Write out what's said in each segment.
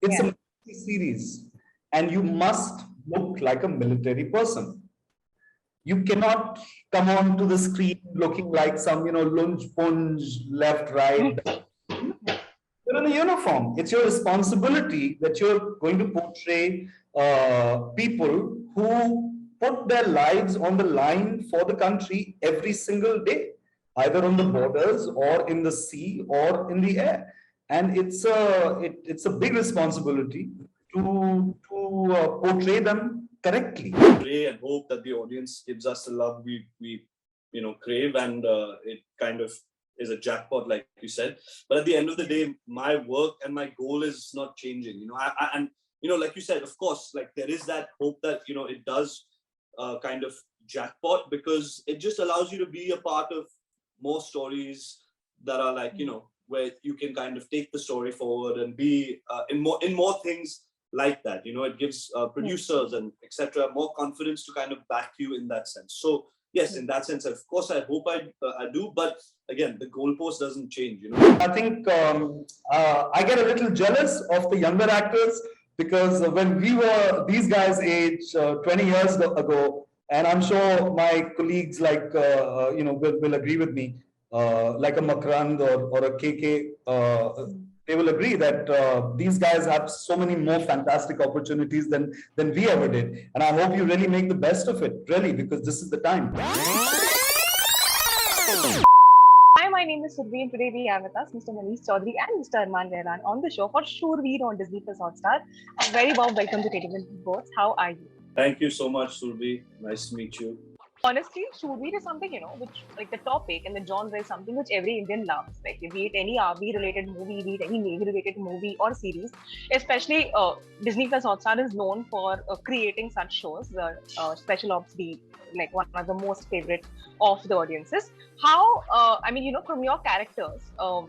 It's a military series, and you must look like a military person. You cannot come onto the screen looking like some, lunge, punch, left, right. You're in a uniform. It's your responsibility that you're going to portray people who put their lives on the line for the country every single day, either on the borders or in the sea or in the air. And it's a big responsibility to portray them correctly. Pray and hope that the audience gives us the love we crave, and it kind of is a jackpot, like you said. But at the end of the day, my work and my goal is not changing. And like you said, of course, like there is that hope that it does kind of jackpot, because it just allows you to be a part of more stories that are like where you can kind of take the story forward and be in more things like that. It gives producers and etc. more confidence to kind of back you in that sense. So yes, in that sense, of course, I hope I do. But again, the goalpost doesn't change. I think I get a little jealous of the younger actors, because when we were these guys' age 20 years ago, and I'm sure my colleagues will agree with me, like a Makrand or a KK, they will agree that these guys have so many more fantastic opportunities than we ever did. And I hope you really make the best of it, really, because this is the time. Hi, my name is Shoorveer, and today we have with us Mr. Manish Choudhary and Mr. Armaan Ralhan on the show for Shoorveer on Disney Plus Hotstar. A very warm welcome to Creative Boards. How are you? Thank you so much, Shoorveer. Nice to meet you. Honestly, Shoorveer is something, which like the topic and the genre is something which every Indian loves. Like, be it any army related movie, be it any Navy related movie or series, especially Disney Plus Hotstar is known for creating such shows. Special Ops be like one of the most favorite of the audiences. How, from your characters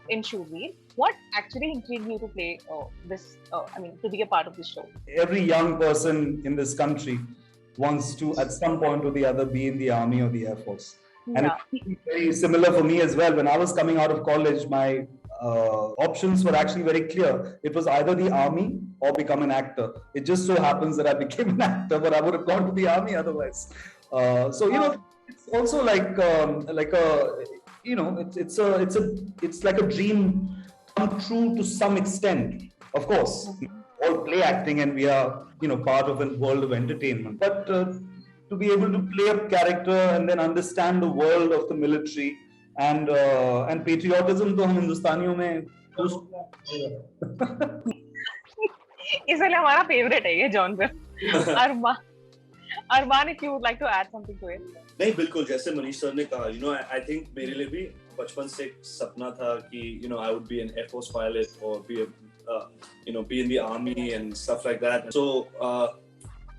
in Shoorveer, what actually intrigued you to play to be a part of this show? Every young person in this country wants to, at some point or the other, be in the army or the air force. And it's very similar for me as well. When I was coming out of college, my options were actually very clear. It was either the army or become an actor. It just so happens that I became an actor, but I would have gone to the army otherwise. It's also it's like a dream come true to some extent. Of course, all play acting, and we are part of a world of entertainment. But to be able to play a character and then understand the world of the military and patriotism, तो हम हिंदुस्तानियों में इसलिए हमारा favorite है ये genre. Armaan, if you would like to add something to it. नहीं, बिल्कुल, जैसे मनीष सर ने कहा, I think मेरे लिए भी बचपन से एक सपना था कि I would be an Air Force pilot or be in the army and stuff like that. So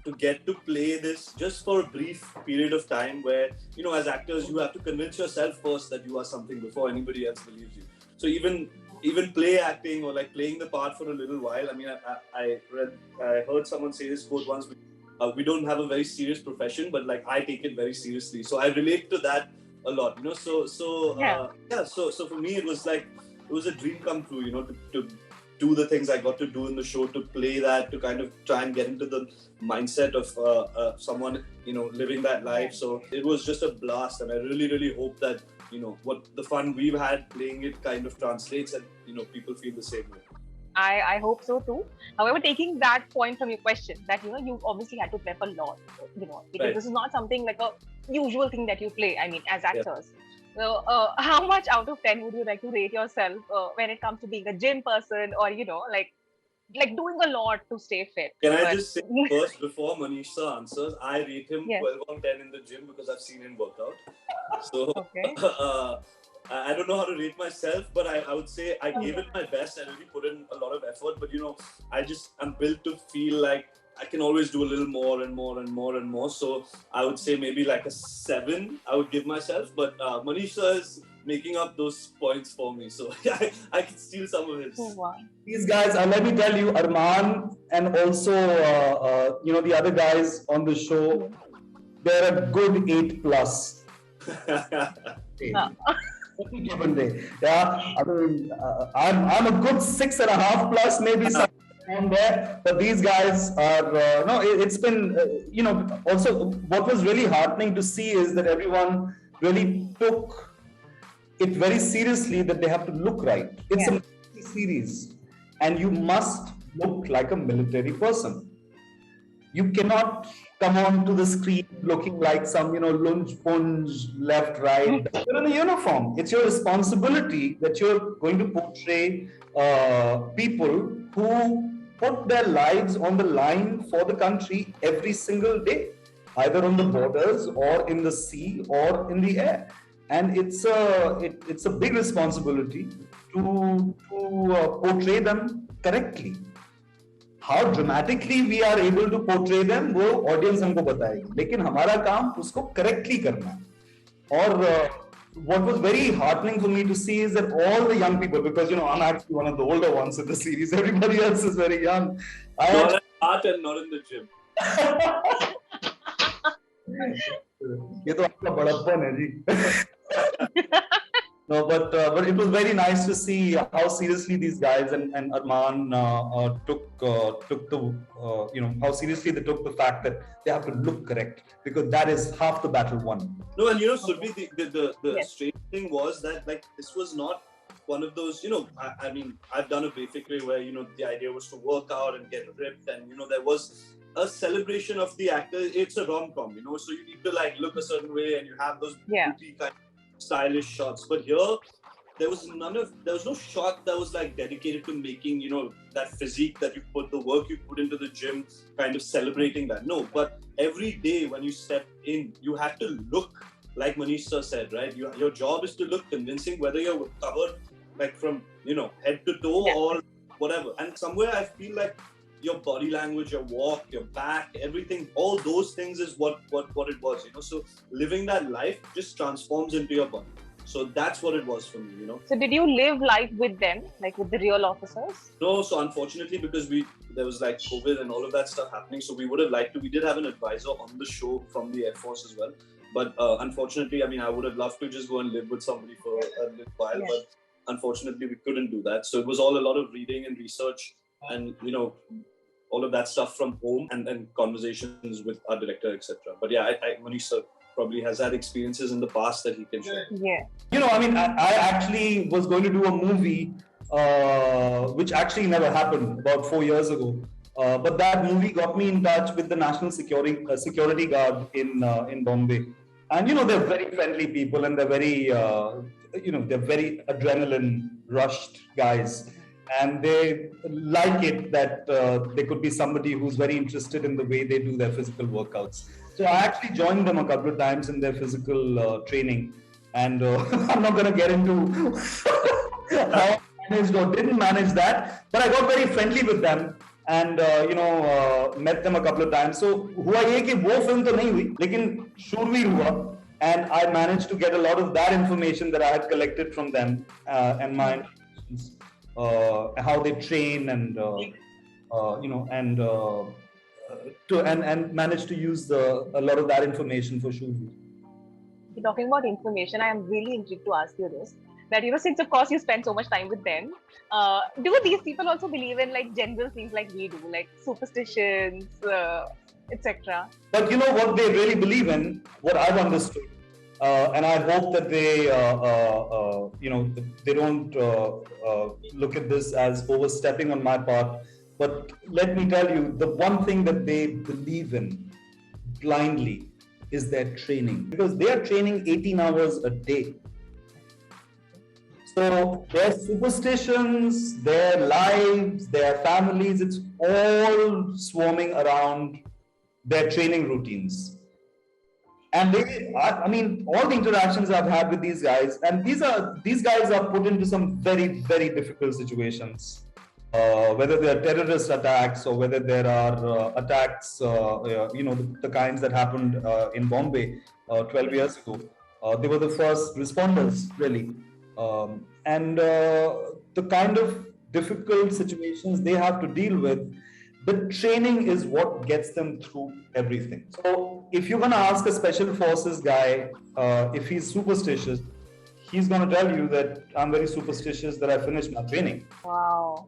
to get to play this just for a brief period of time, where as actors you have to convince yourself first that you are something before anybody else believes you. So even play acting or like playing the part for a little while. I mean, I heard someone say this quote once. We don't have a very serious profession, but like I take it very seriously. So I relate to that a lot, So for me it was a dream come true, to do the things I got to do in the show, to play that, to kind of try and get into the mindset of someone living that life. So it was just a blast, and I really, really hope that what the fun we've had playing it kind of translates, and people feel the same way. I hope so too. However, taking that point from your question, that you obviously had to prep a lot, because this is not something like a usual thing that you play. I mean, as actors. So, how much out of 10 would you like to rate yourself when it comes to being a gym person, or like doing a lot to stay fit? Can I just say first, before Manish sir answers, I rate him 12 on 10 in the gym because I've seen him work out. So I don't know how to rate myself, but I would say I gave it my best. I really put in a lot of effort, but I'm built to feel like I can always do a little more and more and more and more. So I would say maybe like a 7 I would give myself, but Manish sir is making up those points for me, so I can steal some of his. Oh, wow. These guys, let me tell you, Armaan and also the other guys on the show, they're a good 8+. Given day. Yeah, I mean, I'm a good 6.5+, maybe. on there. But these guys are no. It's been Also, what was really heartening to see is that everyone really took it very seriously that they have to look right. It's a military series, and you must look like a military person. You cannot come on to the screen looking like some, lunge punge, left, right. You're in a uniform. It's your responsibility that you're going to portray people who put their lives on the line for the country every single day, either on the borders or in the sea or in the air. And it's a big responsibility to portray them correctly. How dramatically we are able to portray them, वो audience हमको बताएगी, लेकिन हमारा काम उसको correctly करना है. और what was very heartening for me to see is that all the young people, because I'm actually one of the older ones in the series, everybody else is very young. Not in art and not in the gym. ये तो आपका बड़प्पन है जी. No, but it was very nice to see how seriously these guys and Armaan took the how seriously they took the fact that they have to look correct, because that is half the battle won. No, and Shoorveer, the strange thing was that this was not one of those, I mean, I've done a Bayfikri where the idea was to work out and get ripped, and there was a celebration of the actor. It's a rom-com, so you need to look a certain way, and you have those beauty kind of stylish shots. But here there was no shot that was dedicated to making that physique that you put, the work you put into the gym, kind of celebrating that. No, but every day when you step in, you have to look like Manish sir said, right? Your job is to look convincing, whether you're covered from head to toe or whatever. And somewhere I feel like your body language, your walk, your back, everything, all those things is what it was, So living that life just transforms into your body. So that's what it was for me, So did you live life with them, with the real officers? No, so unfortunately, because there was COVID and all of that stuff happening, so we would have liked to. We did have an advisor on the show from the Air Force as well. But unfortunately, I mean, I would have loved to just go and live with somebody for a little while, but unfortunately, we couldn't do that. So it was all a lot of reading and research and, all of that stuff from home and conversations with our director, etc. But yeah, Manish sir probably has had experiences in the past that he can share. Yeah. I mean, I actually was going to do a movie, which actually never happened about 4 years ago. But that movie got me in touch with the National Security Guard in Bombay. And, they're very friendly people, and they're very, they're very adrenaline rushed guys. And they like it that there could be somebody who's very interested in the way they do their physical workouts. So I actually joined them a couple of times in their physical training. And I'm not going to get into how I managed or didn't manage that. But I got very friendly with them and, met them a couple of times. So हुआ ये कि वो film तो नहीं हुई, लेकिन शूरवीर हुआ. And I managed to get a lot of that information that I had collected from them and my interactions. How they train and manage to use a lot of that information for Shoorveer. Talking about information, I am really intrigued to ask you this. That since of course you spend so much time with them, do these people also believe in general things like we do, like superstitions, etc.? But what they really believe in, what I've understood. And I hope that they, they don't look at this as overstepping on my part. But let me tell you, the one thing that they believe in blindly is their training, because they are training 18 hours a day. So their superstitions, their lives, their families, it's all swarming around their training routines. And I mean, all the interactions I've had with these guys, and these guys are put into some very, very difficult situations. Whether they are terrorist attacks or whether there are attacks, the kinds that happened in Bombay 12 years ago. They were the first responders, really. And the kind of difficult situations they have to deal with, the training is what gets them through everything. So if you're going to ask a special forces guy if he's superstitious, he's going to tell you that I'm very superstitious that I finished my training. Wow.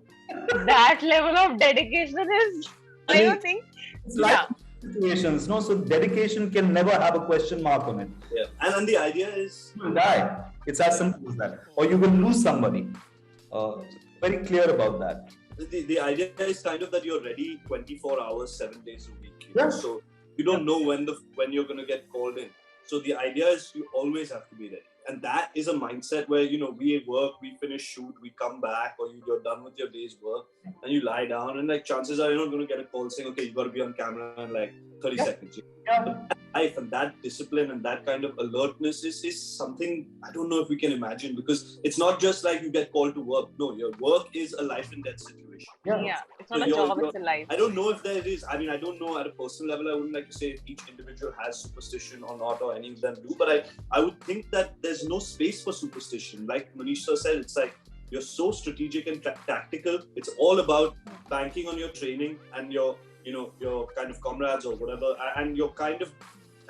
that level of dedication is, I mean, don't think. It's like situations, no? So dedication can never have a question mark on it. Yeah, and the idea is You will die. It's as simple as that. Or you will lose somebody. Very clear about that. the idea is kind of that you're ready 24 hours, 7 days a week. Yeah. So you don't know when you're going to get called in. So the idea is you always have to be ready. And that is a mindset where, we work, we finish shoot, we come back, or you're done with your day's work and you lie down, and like chances are you're not going to get a call saying, okay, you got to be on camera in like 30 seconds. Yeah. Life and that discipline and that kind of alertness is something I don't know if we can imagine, because it's not just like you get called to work. No, your work is a life and death situation. Yeah, it's not a job, it's a life. I don't know if there is. I mean, I don't know at a personal level. I wouldn't like to say if each individual has superstition or not, or any of them do. But I would think that there's no space for superstition. Like Manish sir said, it's like you're so strategic and tactical. It's all about banking on your training and your kind of comrades or whatever, and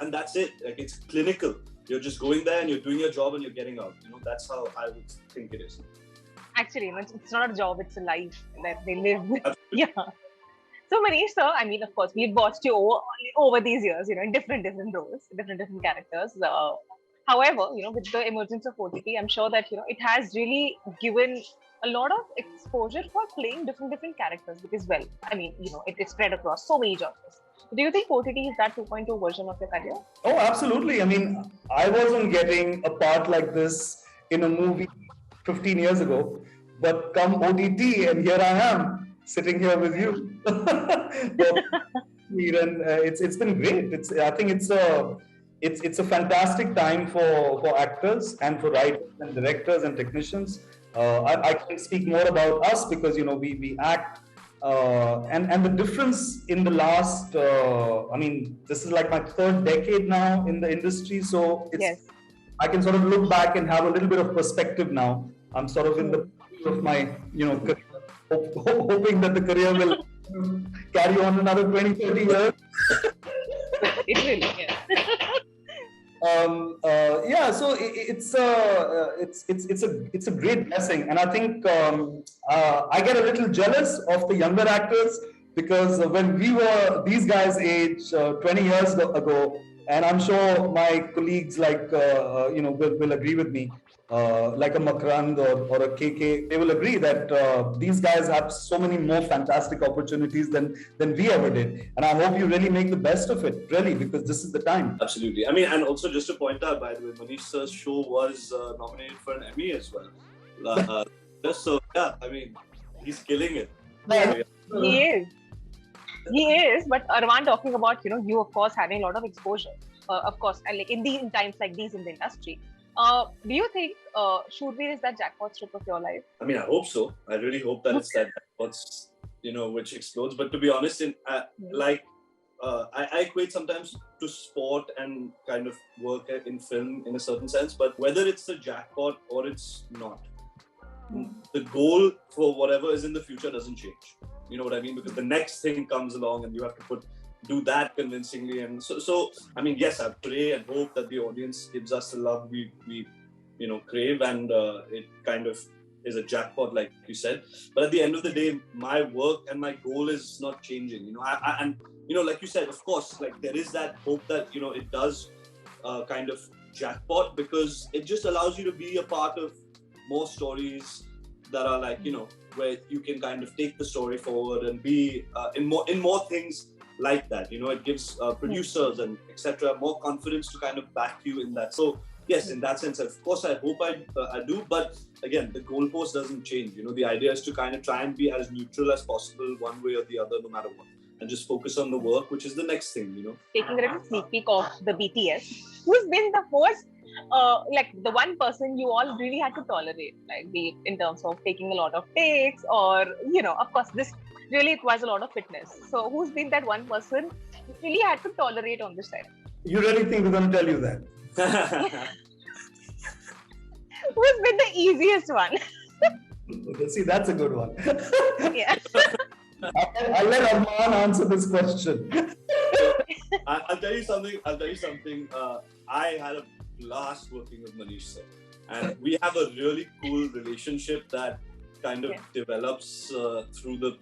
and that's it. Like, it's clinical. You're just going there and you're doing your job and you're getting out. That's how I would think it is. Actually, it's not a job, it's a life that they live. Yeah. So Manish sir, I mean, of course, we've watched you over these years, in different roles, different characters. However, with the emergence of OTT, I'm sure that, it has really given a lot of exposure for playing different characters, because, well, I mean, it's spread across so many genres. Do you think OTT is that 2.0 version of your career? Oh, absolutely. I mean, I wasn't getting a part like this in a movie 15 years ago, but come OTT, and here I am sitting here with you. And it's been great. I think it's a fantastic time for actors and for writers and directors and technicians. I can speak more about us because we act, and the difference in the last. I mean, this is like my third decade now in the industry, so I can sort of look back and have a little bit of perspective now. I'm sort of in the of my career, hoping that the career will carry on another 20-30 years. It will, yeah. So it's a great blessing, and I think I get a little jealous of the younger actors, because when we were these guys' age 20 years ago, and I'm sure my colleagues will agree with me, like a Makrand or a KK, they will agree that these guys have so many more fantastic opportunities than we ever did. And I hope you really make the best of it, really, because this is the time. Absolutely. I mean, and also just to point out, by the way, Manish sir's show was nominated for an Emmy as well. I mean, he's killing it. He is, but Armaan, talking about, you of course having a lot of exposure, of course, and like in times like these in the industry. Do you think Shoorveer is that jackpot strip of your life? I mean, I hope so. I really hope that it's that jackpot, which explodes. But to be honest, I equate sometimes to sport and kind of work in film in a certain sense. But whether it's the jackpot or it's not, the goal for whatever is in the future doesn't change. You know what I mean? Because the next thing comes along and you have to do that convincingly. And so I mean, yes, I pray and hope that the audience gives us the love we crave, and it kind of is a jackpot, like you said. But at the end of the day, my work and my goal is not changing. And like you said, of course, like there is that hope that it does kind of jackpot, because it just allows you to be a part of more stories that are like where you can kind of take the story forward and be in more things like that. It gives producers and etc. more confidence to kind of back you in that. So yes, in that sense, of course, I hope I do. But again, the goalpost doesn't change. The idea is to kind of try and be as neutral as possible, one way or the other, no matter what, and just focus on the work, which is the next thing. Taking a little sneak peek of the BTS, who's been the most the one person you all really had to tolerate, like be it in terms of taking a lot of takes, or of course this really requires a lot of fitness. So who's been that one person you really had to tolerate on this side? You really think we're going to tell you that? Who's been the easiest one? See, that's a good one. Yeah. I'll let Armaan answer this question. I'll tell you something. I had a blast working with Manish sir, and we have a really cool relationship that kind of Okay. develops through the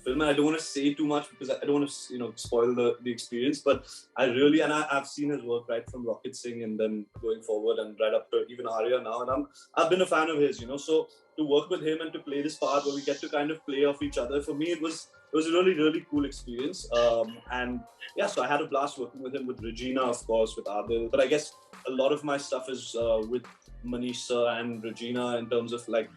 film. And I don't want to say too much because I don't want to, spoil the experience. But I really, and I've seen his work right from Rocket Singh and then going forward and right up to even Arya now. And I've been a fan of his, So to work with him and to play this part where we get to kind of play off each other, for me it was a really, really cool experience. And yeah, so I had a blast working with him, with Regina, of course, with Adil. But I guess a lot of my stuff is with Manish sir and Regina in terms of like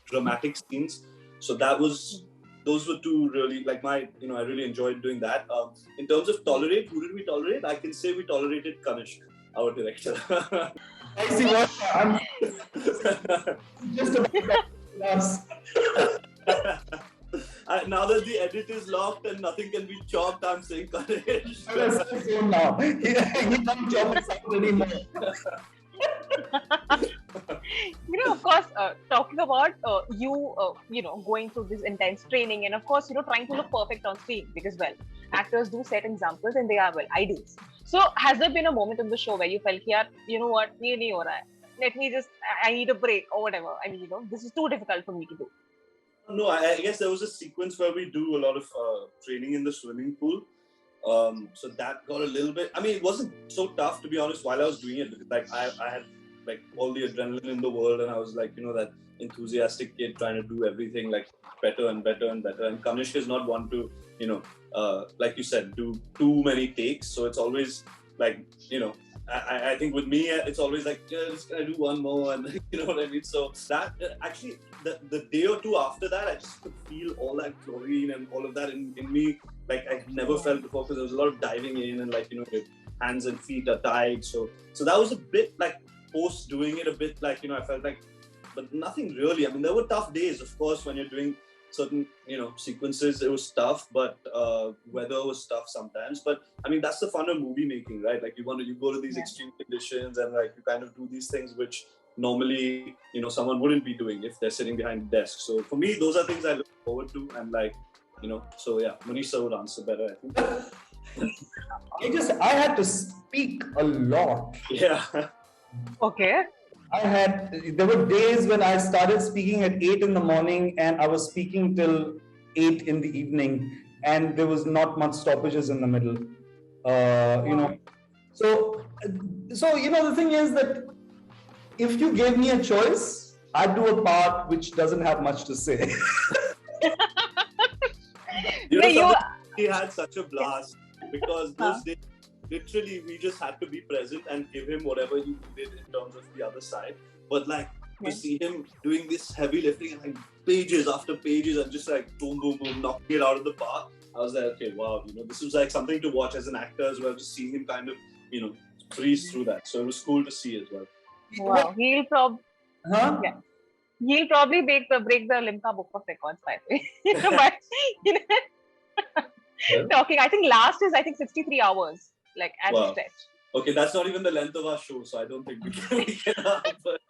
dramatic scenes. So those were two really like I really enjoyed doing that. In terms of tolerate, who did we tolerate? I can say we tolerated Kanishk, our director. I see what I'm just about us. Now that the edit is locked and nothing can be chopped, I'm saying Kanish. Now he can't chop us out anymore. Of course, talking about you, going through this intense training and of course, trying to look perfect on screen because, well, actors do set examples and they are, well, ideals. So has there been a moment in the show where you felt, you know what, ye nahi ho raha hai. Let me just, I need a break or whatever. I mean, this is too difficult for me to do. No, I guess there was a sequence where we do a lot of training in the swimming pool. So that got a little bit, it wasn't so tough to be honest while I was doing it. Like I had like all the adrenaline in the world and I was like, that enthusiastic kid trying to do everything like better and better and better. And Kanishk is not one to, like you said, do too many takes. So it's always like, I think with me, it's always like, just gonna do one more and you know what I mean? So that actually, the day or two after that, I just could feel all that chlorine and all of that in me. Like I never felt before because there was a lot of diving in and like, your hands and feet are tied. So that was a bit like post doing it a bit like, I felt like, but nothing really. There were tough days, of course, when you're doing certain, sequences, it was tough, but weather was tough sometimes. But that's the fun of movie making, right? Like you go to these extreme conditions and like you kind of do these things which normally, someone wouldn't be doing if they're sitting behind a desk. So for me, those are things I look forward to and like, so yeah, Manish sir would answer better, I think. I had to speak a lot. Yeah. Okay. There were days when I started speaking at 8 in the morning and I was speaking till 8 in the evening and there was not much stoppages in the middle. So, the thing is that if you gave me a choice, I'd do a part which doesn't have much to say. He had such a blast because those days, literally, we just had to be present and give him whatever he needed in terms of the other side. But like to see him doing this heavy lifting and like pages after pages and just like boom, boom, boom, knocking it out of the park. I was like, okay, wow, this was like something to watch as an actor as well, to see him kind of, breeze through that. So it was cool to see as well. Wow, he'll probably break the Limca Book of Records, by the way. But talking, I think last is 63 hours, like as a stretch. Okay, that's not even the length of our show, so I don't think we can but